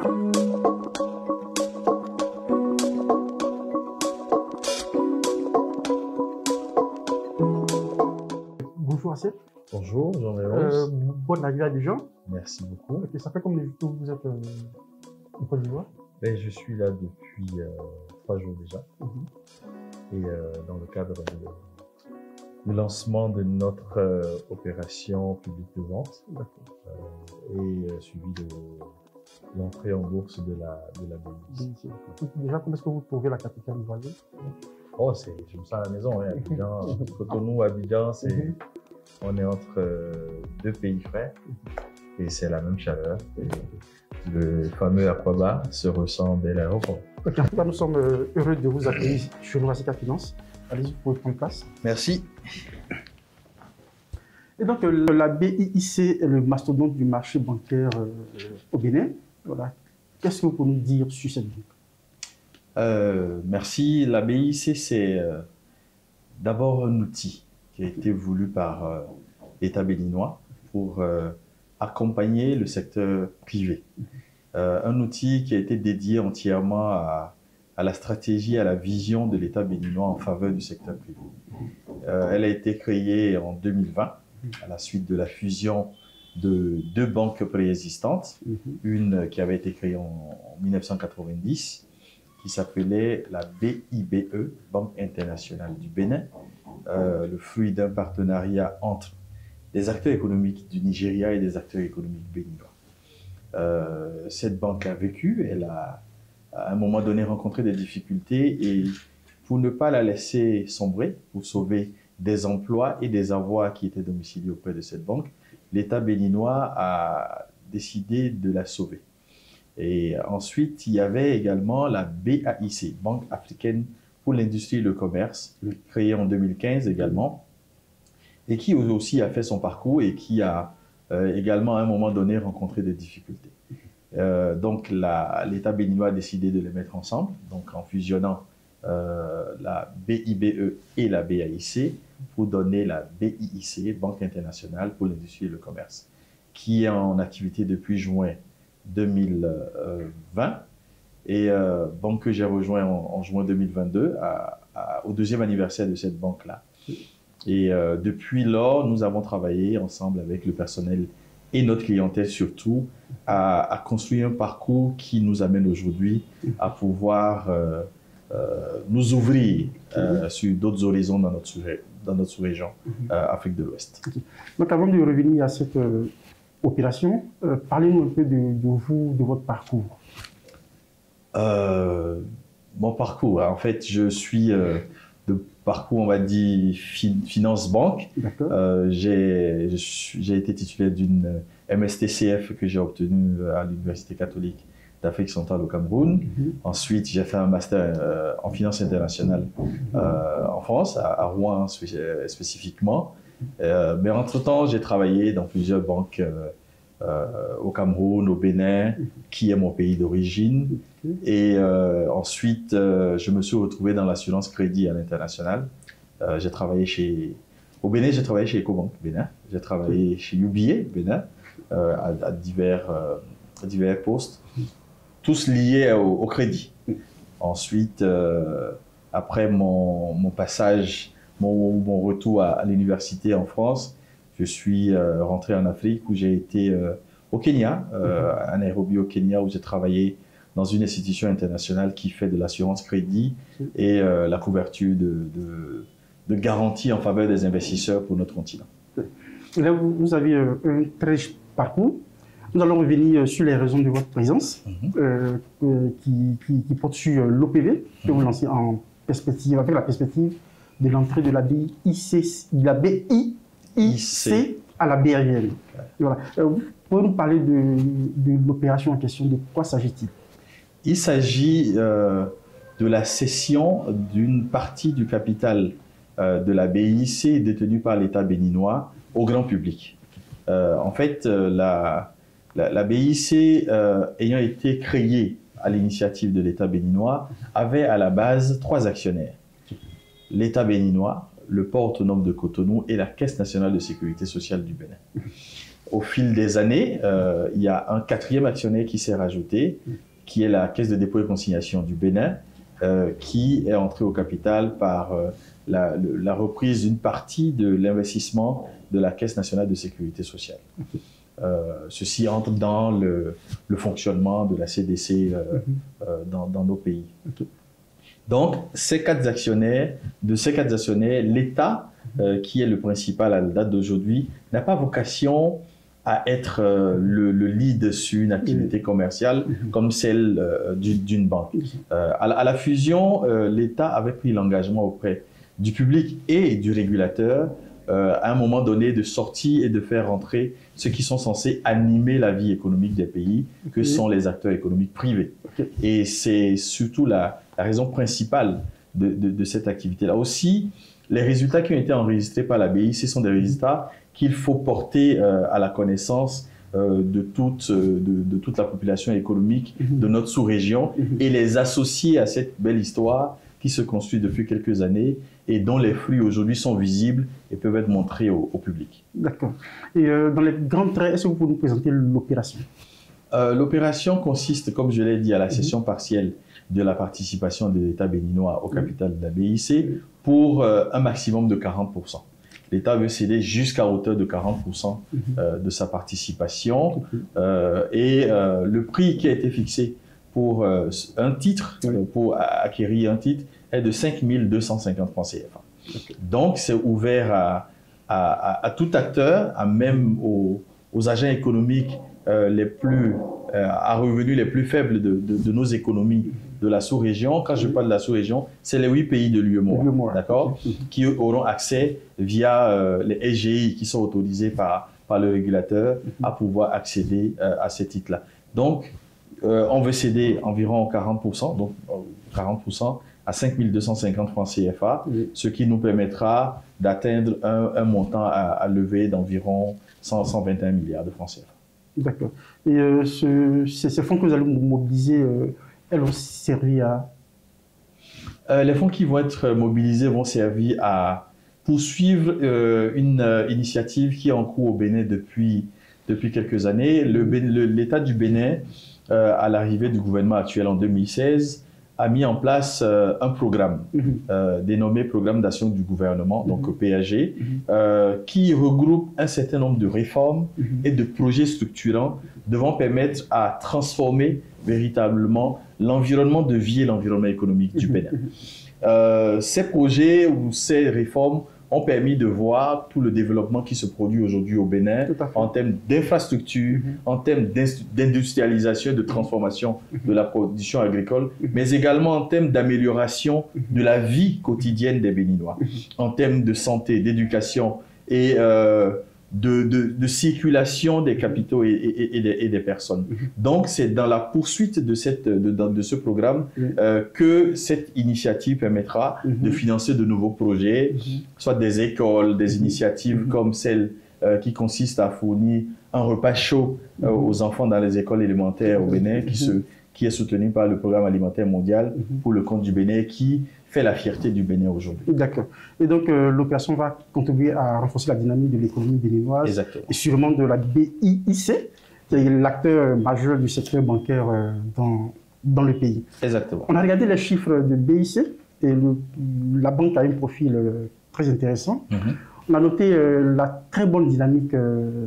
Bonjour Assiette. Bonjour, Jean-Léonce. Bonne arrivée à Abidjan. Merci beaucoup. Okay, ça fait combien de temps que vous êtes en Côte d'Ivoire? Je suis là depuis 3 jours déjà. Et dans le cadre du lancement de notre opération publique de vente et suivi de l'entrée en bourse de la BIC. Déjà, comment est-ce que vous trouvez la capitale ivoirienne? Oh, je me sens à la maison, hein. Abidjan, Cotonou, Abidjan, on est entre 2 pays frères et c'est la même chaleur. Le fameux Aquaba se ressent dès l'aéroport. En tout cas, nous sommes heureux de vous accueillir chez nous à Sika Finance. Allez-y, vous pouvez prendre place. Merci. Et donc, la BIC est le mastodonte du marché bancaire au Bénin. Voilà. Qu'est-ce que vous pouvez nous dire sur cette banque? Merci. La BIC, c'est d'abord un outil qui a été voulu par l'État béninois pour accompagner le secteur privé. Un outil qui a été dédié entièrement à la stratégie, à la vision de l'État béninois en faveur du secteur privé. Elle a été créée en 2020 à la suite de la fusion de 2 banques préexistantes. Une qui avait été créée en 1990, qui s'appelait la BIBE, Banque internationale du Bénin, le fruit d'un partenariat entre des acteurs économiques du Nigeria et des acteurs économiques béninois. Cette banque a vécu, elle a à un moment donné rencontré des difficultés et pour ne pas la laisser sombrer, pour sauver des emplois et des avoirs qui étaient domiciliés auprès de cette banque, l'État béninois a décidé de la sauver. Et ensuite, il y avait également la BAIC, Banque africaine pour l'industrie et le commerce, créée en 2015 également, et qui aussi a fait son parcours et qui a également à un moment donné rencontré des difficultés. Donc l'État béninois a décidé de les mettre ensemble, donc en fusionnant la BIBE et la BAIC pour donner la BIIC, Banque internationale pour l'industrie et le commerce, qui est en activité depuis juin 2020 et banque que j'ai rejoint en juin 2022 au 2e anniversaire de cette banque-là. Et depuis lors, nous avons travaillé ensemble avec le personnel et notre clientèle surtout à construire un parcours qui nous amène aujourd'hui à pouvoir nous ouvrir sur d'autres horizons dans notre sous-région, Afrique de l'Ouest. Donc avant de revenir à cette opération, parlez-nous un peu de vous, de votre parcours. Mon parcours, en fait, je suis de parcours, on va dire, finance-banque. J'ai été titulaire d'une MSTCF que j'ai obtenue à l'Université catholique d'Afrique centrale au Cameroun. Ensuite, j'ai fait un master en finance internationale en France, à Rouen spécifiquement. Mais entre-temps, j'ai travaillé dans plusieurs banques au Cameroun, au Bénin, qui est mon pays d'origine. Et ensuite, je me suis retrouvé dans l'assurance crédit à l'international. J'ai travaillé au Bénin, j'ai travaillé chez Ecobank Bénin. J'ai travaillé chez UBA Bénin à divers postes, tous liés au crédit. Ensuite, après mon passage, mon retour à l'université en France, je suis rentré en Afrique où j'ai été au Kenya, à Nairobi au Kenya, où j'ai travaillé dans une institution internationale qui fait de l'assurance crédit et la couverture de garanties en faveur des investisseurs pour notre continent. Là, vous avez un très riche parcours. Nous allons revenir sur les raisons de votre présence qui porte sur l'OPV que vous lancez en perspective, avec la perspective de l'entrée de la BIC à la BRL. Voilà. Vous pouvez nous parler de l'opération en question, de quoi s'agit-il? Il s'agit de la cession d'une partie du capital de la BIC détenue par l'État béninois au grand public. En fait, la BIC, ayant été créée à l'initiative de l'État béninois, avait à la base 3 actionnaires. L'État béninois, le port autonome de Cotonou et la Caisse nationale de sécurité sociale du Bénin. au fil des années, il y a un 4e actionnaire qui s'est rajouté, qui est la Caisse de dépôt et consignation du Bénin, qui est entrée au capital par la reprise d'une partie de l'investissement de la Caisse nationale de sécurité sociale. Ceci entre dans le fonctionnement de la CDC dans nos pays. Donc, de ces 4 actionnaires, l'État, qui est le principal à la date d'aujourd'hui, n'a pas vocation à être le lead sur une activité commerciale comme celle d'une banque. À la fusion, l'État avait pris l'engagement auprès du public et du régulateur à un moment donné de sortir et de faire rentrer ceux qui sont censés animer la vie économique des pays, que sont les acteurs économiques privés. Et c'est surtout la raison principale de cette activité-là. Aussi, les résultats qui ont été enregistrés par la BIC sont des résultats qu'il faut porter à la connaissance de toute la population économique de notre sous-région et les associer à cette belle histoire qui se construit depuis quelques années et dont les fruits aujourd'hui sont visibles et peuvent être montrés au public. D'accord. Et dans les grands traits, est-ce que vous pouvez nous présenter l'opération? L'opération consiste, comme je l'ai dit, à la cession partielle de la participation de l'État béninois au capital de la BIC pour un maximum de 40%. L'État veut céder jusqu'à hauteur de 40% de sa participation et le prix qui a été fixé pour un titre, pour acquérir un titre, est de 5 250 francs CFA. Donc, c'est ouvert à tout acteur, même aux agents économiques à revenus les plus faibles de nos économies de la sous-région. Quand je parle de la sous-région, c'est les 8 pays de l'UEMOA, d'accord, qui auront accès via les SGI qui sont autorisés par le régulateur à pouvoir accéder à ces titres-là. Donc, on veut céder environ 40%, donc 40% à 5 250 francs CFA, ce qui nous permettra d'atteindre un montant à lever d'environ 121 milliards de francs CFA. D'accord. Et ces fonds que vous allez mobiliser, elles vont servir à... Les fonds qui vont être mobilisés vont servir à poursuivre une initiative qui est en cours au Bénin depuis quelques années. L'État du Bénin, à l'arrivée du gouvernement actuel en 2016, a mis en place un programme dénommé Programme d'action du gouvernement, donc PAG, qui regroupe un certain nombre de réformes et de projets structurants devant permettre à transformer véritablement l'environnement de vie et l'environnement économique du Bénin. Ces projets ou ces réformes ont permis de voir tout le développement qui se produit aujourd'hui au Bénin en termes d'infrastructures, en termes d'industrialisation et de transformation de la production agricole, mais également en termes d'amélioration de la vie quotidienne des Béninois, en termes de santé, d'éducation et de circulation des capitaux et des personnes. Donc, c'est dans la poursuite de ce programme que cette initiative permettra de financer de nouveaux projets, soit des écoles, des initiatives comme celle qui consiste à fournir un repas chaud aux enfants dans les écoles élémentaires au Bénin, qui est soutenu par le Programme alimentaire mondial pour le compte du Bénin, qui fait la fierté du Bénin aujourd'hui. D'accord. Et donc, l'opération va contribuer à renforcer la dynamique de l'économie béninoise. Exactement. Et sûrement de la BIC, qui est l'acteur majeur du secteur bancaire dans le pays. Exactement. On a regardé les chiffres de BIC et la banque a un profil très intéressant. On a noté la très bonne dynamique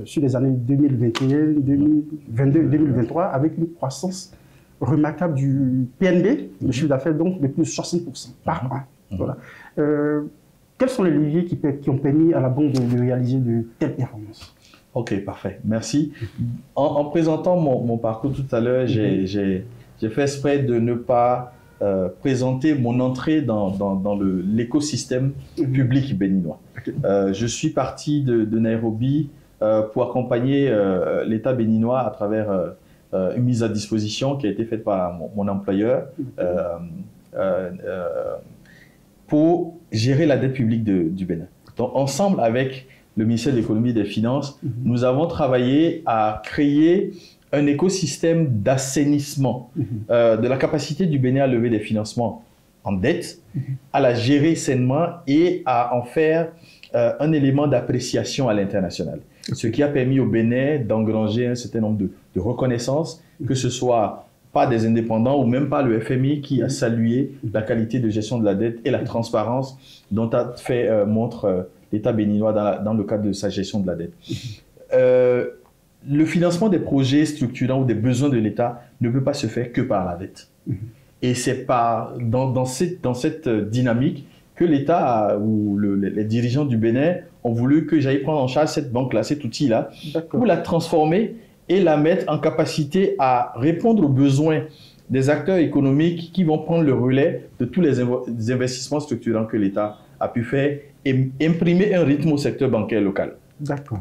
sur les années 2021, 2022, 2023, avec une croissance remarquable du PNB, le chiffre d'affaires donc de plus de 60% par an. Voilà. Quels sont les leviers qui ont permis à la banque de réaliser de telles performances? Ok, parfait. Merci. En présentant mon parcours tout à l'heure, j'ai fait exprès de ne pas présenter mon entrée dans l'écosystème public béninois. Je suis parti de Nairobi pour accompagner l'État béninois à travers une mise à disposition qui a été faite par mon employeur pour gérer la dette publique du Bénin. Donc, ensemble avec le ministère de l'Économie et des Finances, nous avons travaillé à créer un écosystème d'assainissement de la capacité du Bénin à lever des financements en dette, à la gérer sainement et à en faire un élément d'appréciation à l'international. ce qui a permis au Bénin d'engranger un certain nombre de reconnaissances, que ce soit pas des indépendants ou même pas le FMI qui a salué la qualité de gestion de la dette et la transparence dont a fait montre l'État béninois dans le cadre de sa gestion de la dette. Le financement des projets structurants ou des besoins de l'État ne peut pas se faire que par la dette. Et c'est dans cette dynamique que l'État ou les dirigeants du Bénin ont voulu que j'aille prendre en charge cette banque-là, cet outil-là, pour la transformer et la mettre en capacité à répondre aux besoins des acteurs économiques qui vont prendre le relais de tous les investissements structurants que l'État a pu faire et imprimer un rythme au secteur bancaire local. D'accord.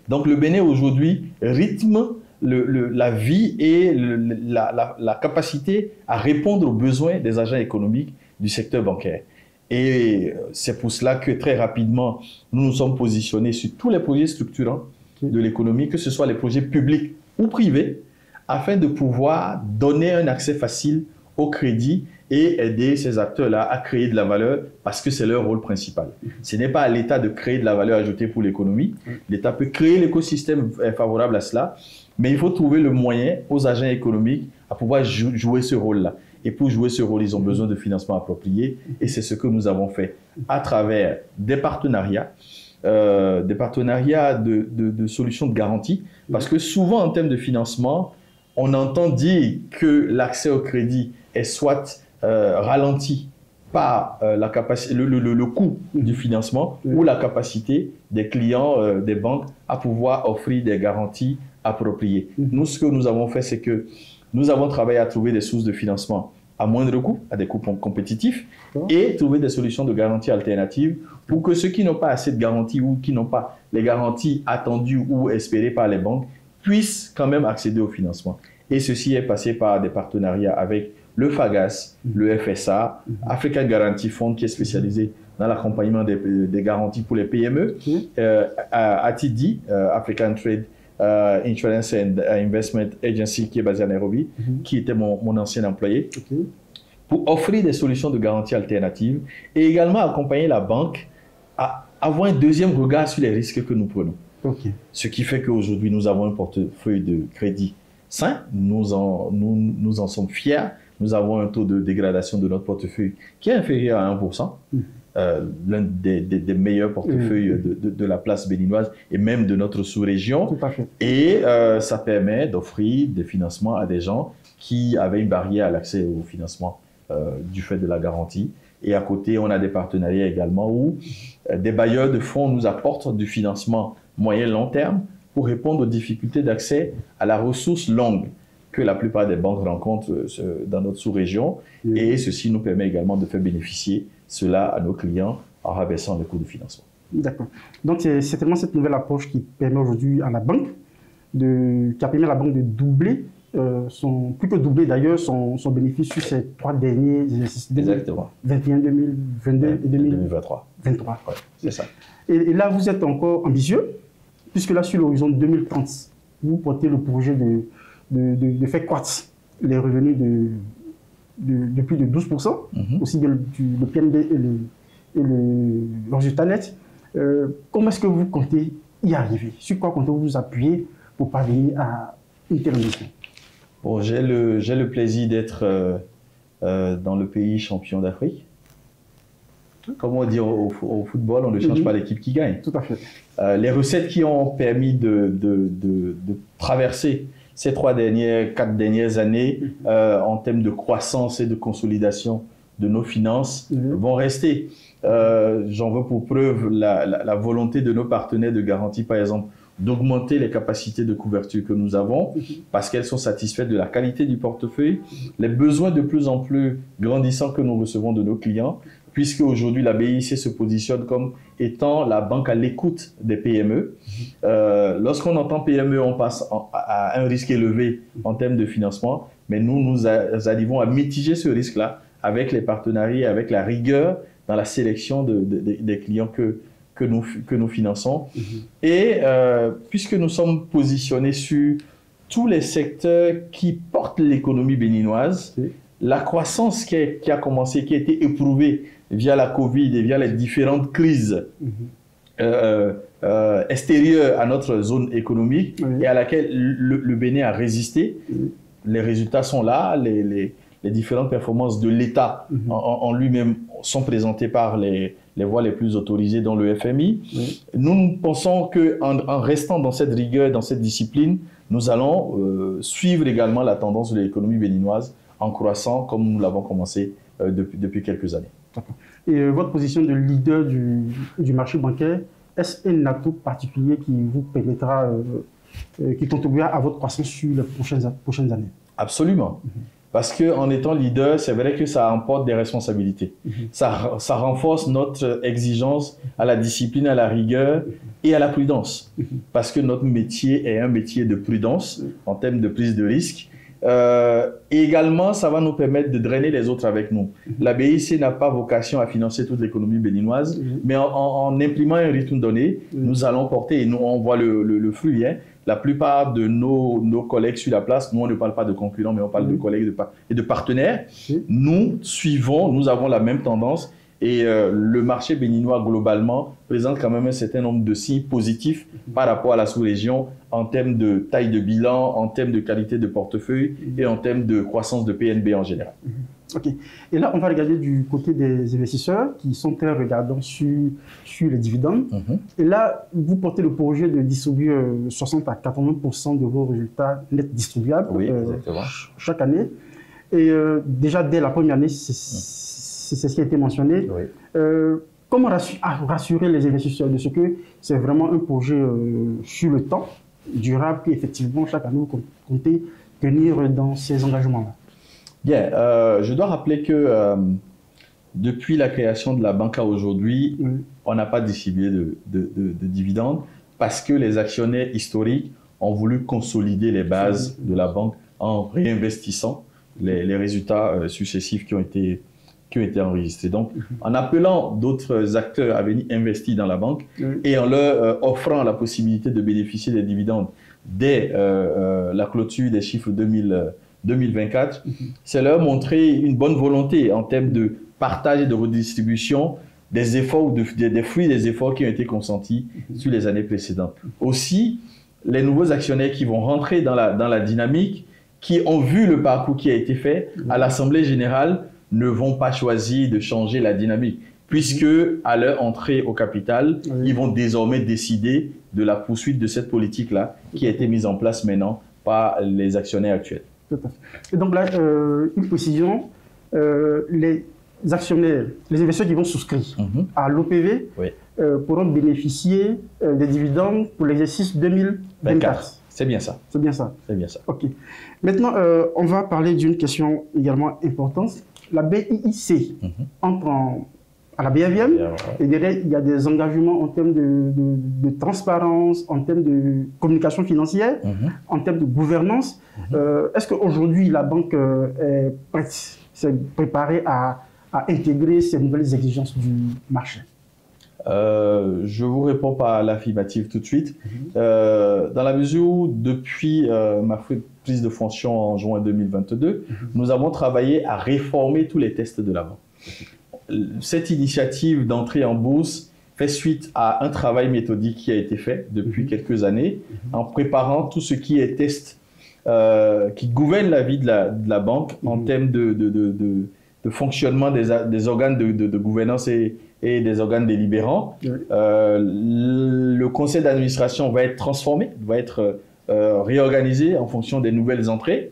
Donc le Bénin aujourd'hui rythme la vie et la capacité à répondre aux besoins des agents économiques du secteur bancaire. Et c'est pour cela que très rapidement, nous nous sommes positionnés sur tous les projets structurants de l'économie, que ce soit les projets publics ou privés, afin de pouvoir donner un accès facile au crédit et aider ces acteurs-là à créer de la valeur parce que c'est leur rôle principal. Ce n'est pas à l'État de créer de la valeur ajoutée pour l'économie. L'État peut créer l'écosystème favorable à cela, mais il faut trouver le moyen aux agents économiques à pouvoir jouer ce rôle-là. Et pour jouer ce rôle, ils ont besoin de financement approprié et c'est ce que nous avons fait à travers des partenariats de solutions de garantie, parce que souvent en termes de financement, on entend dire que l'accès au crédit est soit ralenti par le coût du financement ou la capacité des clients des banques à pouvoir offrir des garanties appropriées. Nous, ce que nous avons fait, c'est que nous avons travaillé à trouver des sources de financement à moindre coût, à des coûts compétitifs, et trouver des solutions de garantie alternatives pour que ceux qui n'ont pas assez de garanties ou qui n'ont pas les garanties attendues ou espérées par les banques puissent quand même accéder au financement. Et ceci est passé par des partenariats avec le FAGAS, le FSA, African Guarantee Fund qui est spécialisé dans l'accompagnement des garanties pour les PME, ATD, African Trade Insurance and Investment Agency qui est basé à Nairobi, qui était mon ancien employé, pour offrir des solutions de garantie alternatives et également accompagner la banque à avoir un deuxième regard sur les risques que nous prenons. Ce qui fait qu'aujourd'hui, nous avons un portefeuille de crédit sain, nous en sommes fiers, nous avons un taux de dégradation de notre portefeuille qui est inférieur à 1%. L'un des meilleurs portefeuilles de la place béninoise et même de notre sous-région. Et ça permet d'offrir des financements à des gens qui avaient une barrière à l'accès au financement du fait de la garantie. Et à côté, on a des partenariats également où des bailleurs de fonds nous apportent du financement moyen-long terme pour répondre aux difficultés d'accès à la ressource longue que la plupart des banques rencontrent dans notre sous-région. Et ceci nous permet également de faire bénéficier cela à nos clients en rabaissant les coûts de financement. D'accord. Donc c'est certainement cette nouvelle approche qui permet aujourd'hui à la banque de doubler, plus que doubler d'ailleurs son bénéfice sur ces 3 derniers exercices. Exactement. 2021, 2022 et 2023. Ouais, c'est ça. Et là, vous êtes encore ambitieux, puisque là, sur l'horizon 2030, vous portez le projet de faire croître les revenus de plus de 12%, aussi bien le PNB et le résultat net. Comment est-ce que vous comptez y arriver? Sur quoi comptez-vous vous appuyer pour parvenir à une telle ambition? Bon, j'ai le plaisir d'être dans le pays champion d'Afrique. Comme on dit au football, on ne change pas l'équipe qui gagne. Tout à fait. Les recettes qui ont permis de traverser ces 4 dernières années en termes de croissance et de consolidation de nos finances vont rester. J'en veux pour preuve la volonté de nos partenaires de garantie, par exemple, d'augmenter les capacités de couverture que nous avons parce qu'elles sont satisfaites de la qualité du portefeuille, les besoins de plus en plus grandissants que nous recevons de nos clients, puisque aujourd'hui la BIC se positionne comme étant la banque à l'écoute des PME. Lorsqu'on entend PME, on passe à un risque élevé en termes de financement, mais nous arrivons à mitiger ce risque-là avec les partenariats, avec la rigueur dans la sélection des clients que nous finançons. Et puisque nous sommes positionnés sur tous les secteurs qui portent l'économie béninoise, la croissance qui a commencé, qui a été éprouvée via la Covid et via les différentes crises extérieure à notre zone économique Oui. et à laquelle le Bénin a résisté. Oui. Les résultats sont là, les différentes performances de l'État en lui-même sont présentées par les voies les plus autorisées dans le FMI. Oui. Nous pensons qu'en restant dans cette rigueur, dans cette discipline, nous allons suivre également la tendance de l'économie béninoise en croissant comme nous l'avons commencé depuis quelques années. Et votre position de leader du marché bancaire, est-ce un atout particulier qui vous permettra, qui contribuera à votre croissance sur les prochaines années? Absolument. Parce qu'en étant leader, c'est vrai que ça emporte des responsabilités. Ça renforce notre exigence à la discipline, à la rigueur et à la prudence. Parce que notre métier est un métier de prudence en termes de prise de risque. Et également, ça va nous permettre de drainer les autres avec nous. La BIC n'a pas vocation à financer toute l'économie béninoise, mais en imprimant un rythme donné, nous allons porter, et nous on voit le fruit, hein. La plupart de nos collègues sur la place, nous on ne parle pas de concurrents, mais on parle de collègues et de partenaires. Nous suivons, nous avons la même tendance. Et le marché béninois, globalement, présente quand même un certain nombre de signes positifs par rapport à la sous-région en termes de taille de bilan, en termes de qualité de portefeuille et en termes de croissance de PNB en général. Ok. Et là, on va regarder du côté des investisseurs qui sont très regardants sur les dividendes. Et là, vous portez le projet de distribuer 60 à 80% de vos résultats nets distribuables chaque année. Et déjà, dès la première année, c'est ce qui a été mentionné. Oui. Comment rassurer les investisseurs de ce que c'est vraiment un projet sur le temps, durable, qui effectivement, chaque année, vous comptez tenir dans ces engagements-là? Bien, je dois rappeler que depuis la création de la banque à aujourd'hui, on n'a pas distribué de dividendes parce que les actionnaires historiques ont voulu consolider les bases de la banque en réinvestissant les résultats successifs qui ont été enregistrés. Donc, en appelant d'autres acteurs à venir investir dans la banque et en leur offrant la possibilité de bénéficier des dividendes dès la clôture des chiffres 2024, c'est leur montrer une bonne volonté en termes de partage et de redistribution des efforts ou des fruits des efforts qui ont été consentis sur les années précédentes. Aussi, les nouveaux actionnaires qui vont rentrer dans la dynamique, qui ont vu le parcours qui a été fait à l'Assemblée générale, ne vont pas choisir de changer la dynamique, puisque à leur entrée au capital, ils vont désormais décider de la poursuite de cette politique-là qui a été mise en place maintenant par les actionnaires actuels. Tout à fait. Et donc là, une précision, les actionnaires, les investisseurs qui vont souscrire à l'OPV pourront bénéficier des dividendes pour l'exercice 2024. C'est bien ça. C'est bien ça. C'est bien ça. Ok. Maintenant, on va parler d'une question également importante. La BIIC entre à la BAVM et derrière, il y a des engagements en termes de transparence, en termes de communication financière, en termes de gouvernance. Est-ce qu'aujourd'hui, la banque est prête, s'est préparée à intégrer ces nouvelles exigences du marché? Je vous réponds par l'affirmative tout de suite. Dans la mesure où, depuis ma prise de fonction en juin 2022, nous avons travaillé à réformer tous les tests de la banque. Cette initiative d'entrée en bourse fait suite à un travail méthodique qui a été fait depuis quelques années en préparant tout ce qui est test qui gouverne la vie de la banque en termes de fonctionnement des organes de gouvernance et des organes délibérants. Le conseil d'administration va être transformé, va être réorganisé en fonction des nouvelles entrées.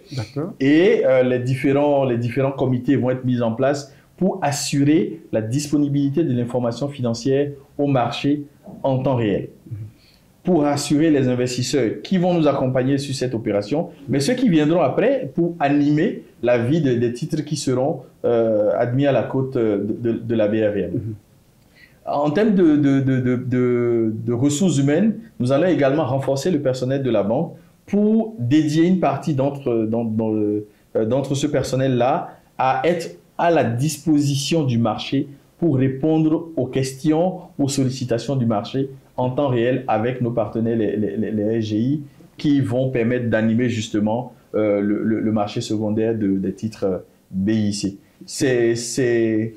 Et les différents comités vont être mis en place pour assurer la disponibilité de l'information financière au marché en temps réel. Pour assurer les investisseurs qui vont nous accompagner sur cette opération, mais ceux qui viendront après pour animer la vie des titres qui seront admis à la cote de la BRVM. En termes de ressources humaines, nous allons également renforcer le personnel de la banque pour dédier une partie d'entre ce personnel-là à être à la disposition du marché pour répondre aux questions, aux sollicitations du marché en temps réel avec nos partenaires, les SGI, qui vont permettre d'animer justement le marché secondaire des titres BIC. C'est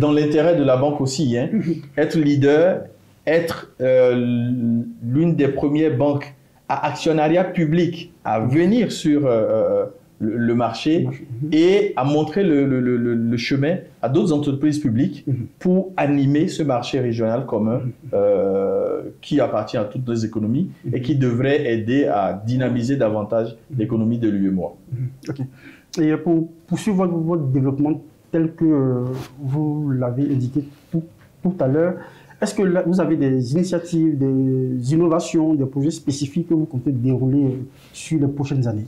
dans l'intérêt de la banque aussi, hein. Être leader être l'une des premières banques à actionnariat public à venir sur le marché et à montrer le chemin à d'autres entreprises publiques pour animer ce marché régional commun qui appartient à toutes les économies et qui devrait aider à dynamiser davantage l'économie de l'UEMOA. Okay. Et pour poursuivre votre développement tel que vous l'avez indiqué tout à l'heure, est-ce que là, vous avez des initiatives, des innovations, des projets spécifiques que vous comptez dérouler sur les prochaines années?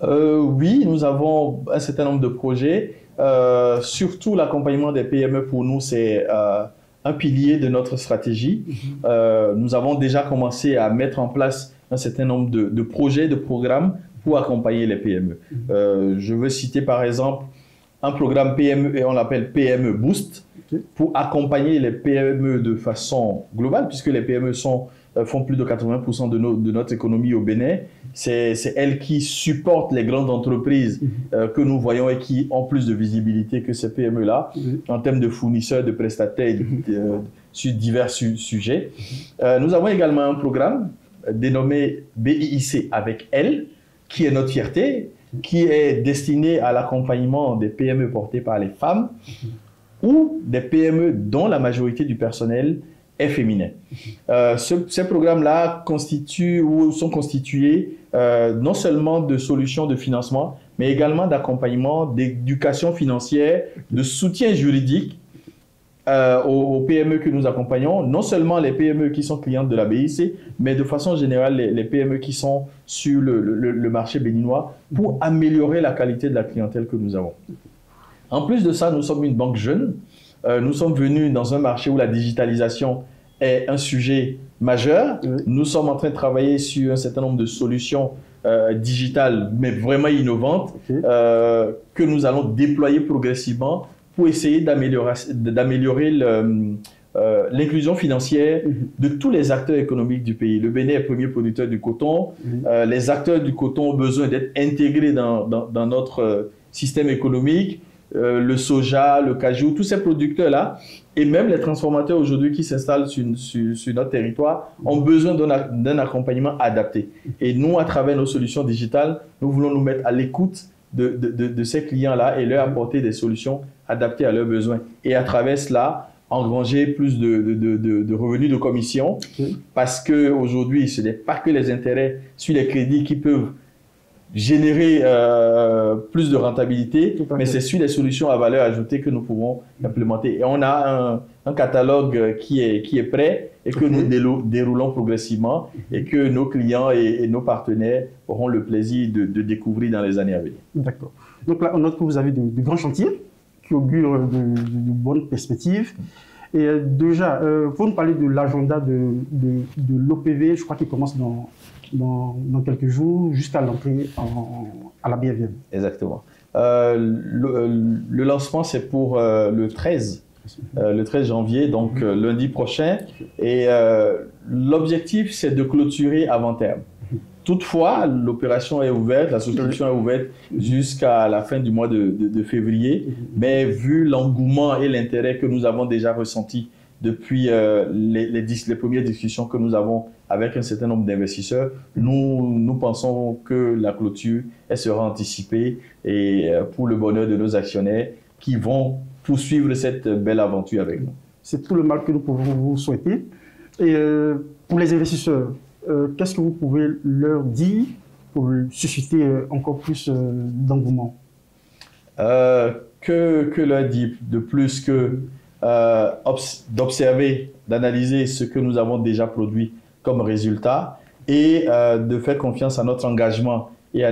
Oui, nous avons un certain nombre de projets. Surtout l'accompagnement des PME pour nous, c'est un pilier de notre stratégie. Nous avons déjà commencé à mettre en place un certain nombre de projets, de programmes pour accompagner les PME. Je veux citer par exemple un programme PME et on l'appelle PME Boost pour accompagner les PME de façon globale puisque les PME font plus de 80% de notre économie au Bénin. C'est elles qui supportent les grandes entreprises que nous voyons et qui ont plus de visibilité que ces PME-là en termes de fournisseurs, de prestataires sur divers sujets. Nous avons également un programme dénommé BIIC avec elle, qui est notre fierté, qui est destiné à l'accompagnement des PME portées par les femmes ou des PME dont la majorité du personnel est féminin. Ces programmes-là sont constitués non seulement de solutions de financement, mais également d'accompagnement, d'éducation financière, de soutien juridique aux PME que nous accompagnons, non seulement les PME qui sont clientes de la BIC, mais de façon générale les PME qui sont sur le marché béninois pour améliorer la qualité de la clientèle que nous avons. En plus de ça, nous sommes une banque jeune. Nous sommes venus dans un marché où la digitalisation est un sujet majeur. Nous sommes en train de travailler sur un certain nombre de solutions digitales, mais vraiment innovantes, que nous allons déployer progressivement pour essayer d'améliorer l'inclusion financière de tous les acteurs économiques du pays. Le Bénin est premier producteur du coton. Les acteurs du coton ont besoin d'être intégrés dans notre système économique. Le soja, le cajou, tous ces producteurs-là, et même les transformateurs aujourd'hui qui s'installent sur notre territoire, ont besoin d'un accompagnement adapté. Et nous, à travers nos solutions digitales, nous voulons nous mettre à l'écoute de ces clients-là et leur apporter des solutions adaptées à leurs besoins. Et à travers cela, engranger plus de revenus de commission, parce qu'aujourd'hui, ce n'est pas que les intérêts sur les crédits qui peuvent générer plus de rentabilité, mais c'est sur les solutions à valeur ajoutée que nous pouvons implémenter. Et on a un catalogue qui est prêt et que nous déroulons progressivement et que nos clients et nos partenaires auront le plaisir de découvrir dans les années à venir. D'accord. Donc là, on note que vous avez de grands chantiers qui augurent de bonnes perspectives. Et déjà, vous nous parlez de l'agenda de l'OPV, je crois qu'il commence dans quelques jours, jusqu'à l'entrée à la BFM. Exactement. Le lancement, c'est pour le 13 janvier, donc lundi prochain. Et l'objectif, c'est de clôturer avant terme. Toutefois, l'opération est ouverte, la souscription est ouverte jusqu'à la fin du mois de février. Mais vu l'engouement et l'intérêt que nous avons déjà ressenti depuis les premières discussions que nous avons avec un certain nombre d'investisseurs, nous pensons que la clôture sera anticipée et pour le bonheur de nos actionnaires qui vont poursuivre cette belle aventure avec nous. C'est tout le mal que nous pouvons vous souhaiter. Et pour les investisseurs, qu'est-ce que vous pouvez leur dire pour susciter encore plus d'engouement? Que leur dire de plus que d'observer, d'analyser ce que nous avons déjà produit comme résultat et de faire confiance à notre engagement et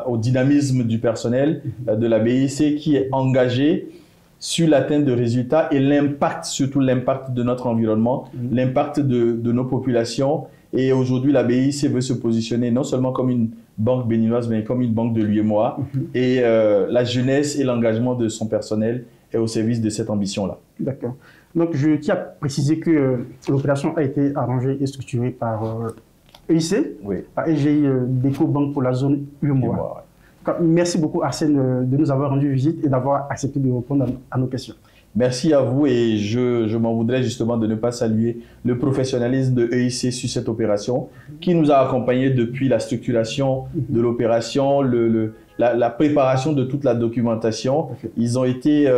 au dynamisme du personnel de la BIC qui est engagé sur l'atteinte de résultats et l'impact, surtout l'impact de notre environnement, l'impact de nos populations. Et aujourd'hui, la BIC veut se positionner non seulement comme une banque béninoise, mais comme une banque de l'UEMOA. Et la jeunesse et l'engagement de son personnel est au service de cette ambition-là. D'accord. Donc, je tiens à préciser que l'opération a été arrangée et structurée par EIC, par EGI d'Ecobank pour la zone UEMOA. Merci beaucoup, Arsène, de nous avoir rendu visite et d'avoir accepté de répondre à nos questions. Merci à vous et je m'en voudrais justement de ne pas saluer le professionnalisme de EIC sur cette opération qui nous a accompagnés depuis la structuration de l'opération, la préparation de toute la documentation. Ils ont été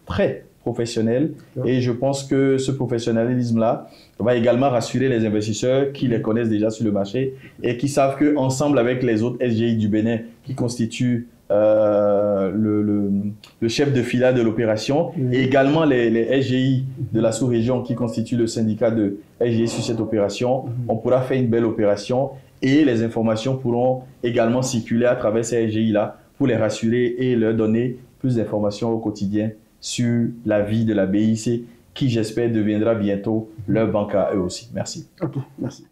très professionnels et je pense que ce professionnalisme-là va également rassurer les investisseurs qui les connaissent déjà sur le marché et qui savent qu'ensemble avec les autres SGI du Bénin qui constituent le chef de filiale de l'opération et également les SGI de la sous-région qui constituent le syndicat de SGI sur cette opération, on pourra faire une belle opération et les informations pourront également circuler à travers ces SGI-là pour les rassurer et leur donner plus d'informations au quotidien sur la vie de la BIC qui, j'espère, deviendra bientôt leur banque à eux aussi. Merci. Ok, merci.